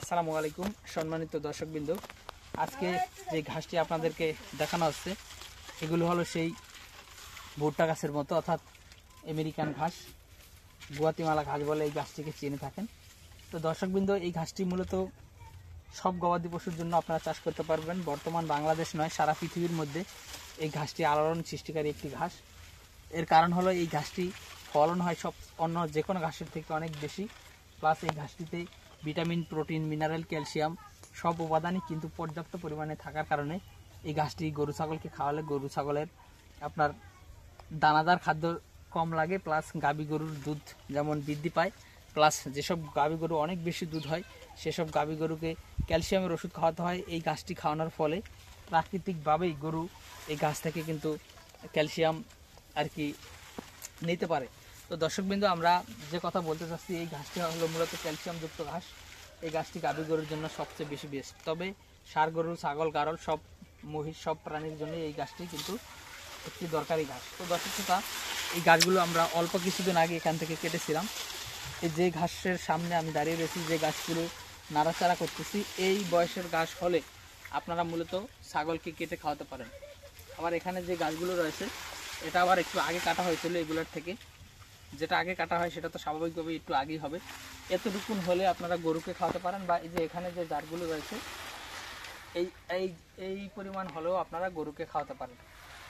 আসসালামু আলাইকুম সম্মানিত দর্শকবৃন্দ, আজকে যে ঘাসটি আপনাদেরকে দেখানো হচ্ছে এগুলো হলো সেই ভুট্টা গাছের মতো, অর্থাৎ আমেরিকান ঘাস, গুয়াতিমালা ঘাস বলে এই গাছটিকে চিনে থাকেন। তো দর্শকবৃন্দ, এই ঘাসটি মূলত সব গবাদি পশুর জন্য আপনারা চাষ করতে পারবেন। বর্তমান বাংলাদেশ নয়, সারা পৃথিবীর মধ্যে এই ঘাসটি আলোড়ন সৃষ্টিকারী একটি ঘাস। এর কারণ হলো এই ঘাসটি ফলন হয় সব অন্য যে কোনো ঘাসের থেকে অনেক বেশি, প্লাস এই ঘাসটিতে ভিটামিন, প্রোটিন, মিনারেল, ক্যালসিয়াম সব উপাদানই কিন্তু পর্যাপ্ত পরিমাণে থাকার কারণে এই ঘাসটি গরু ছাগলকে খাওয়ালে গরু ছাগলের আপনার দানাদার খাদ্য কম লাগে, প্লাস গাভী গরুর দুধ যেমন বৃদ্ধি পায়, প্লাস যেসব গাভী গরু অনেক বেশি দুধ হয় সেসব গাভী গরুকে ক্যালসিয়ামের ওষুধ খাওয়াতে হয়। এই ঘাসটি খাওয়ানোর ফলে প্রাকৃতিকভাবেই গরু এই ঘাস থেকে কিন্তু ক্যালসিয়াম আর কি নিতে পারে। তো দর্শকবৃন্দ, আমরা যে কথা বলতে চাচ্ছি, এই ঘাসটি হলো মূলত ক্যালসিয়ামযুক্ত ঘাস। এই ঘাসটি গাভী গরুর জন্য সবচেয়ে বেশি বেস্ট। তবে ষাঁড় গরু, ছাগল, গারল সব মহিষ সব প্রাণীর জন্য এই ঘাসটি কিন্তু একটি দরকারি ঘাস। তো দর্শকতা, এই গাছগুলো আমরা অল্প কিছুদিন আগে এখান থেকে কেটেছিলাম। এই যে ঘাসের সামনে আমি দাঁড়িয়ে রয়েছি, যে গাছগুলো নাড়াচাড়া করতেছি, এই বয়সের ঘাস হলে আপনারা মূলত ছাগলকে কেটে খাওয়াতে পারেন। আবার এখানে যে গাছগুলো রয়েছে এটা আবার একটু আগে কাটা হয়েছিল, এগুলোর থেকে যেটা আগে কাটা হয় সেটা তো স্বাভাবিকভাবেই একটু আগেই হবে। এতটুকুন হলে আপনারা গরুকে খাওয়াতে পারেন, বা এই যে এখানে যে জারগুলো রয়েছে এই এই এই পরিমাণ হলেও আপনারা গরুকে খাওয়াতে পারেন।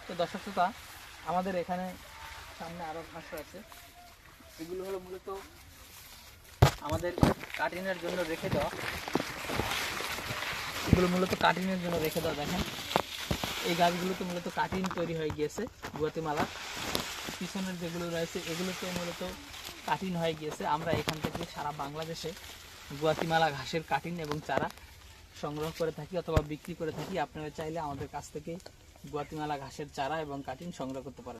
তো দর্শক শ্রোতা, আমাদের এখানে সামনে আরও ঘাস রয়েছে, এগুলো হলো মূলত আমাদের কাটিংয়ের জন্য রেখে দেওয়া। এগুলো মূলত কাটিংয়ের জন্য রেখে দেওয়া। দেখেন, এই গাছগুলোতে মূলত কাটিং তৈরি হয়ে গিয়েছে। গুয়াতিমালা পিছনের যেগুলো রয়েছে এগুলোতে মূলত কাটিং হয়ে গিয়েছে। আমরা এখান থেকে সারা বাংলাদেশে গুয়াতিমালা ঘাসের কাটিং এবং চারা সংগ্রহ করে থাকি অথবা বিক্রি করে থাকি। আপনারা চাইলে আমাদের কাছ থেকে গুয়াতিমালা ঘাসের চারা এবং কাটিং সংগ্রহ করতে পারেন।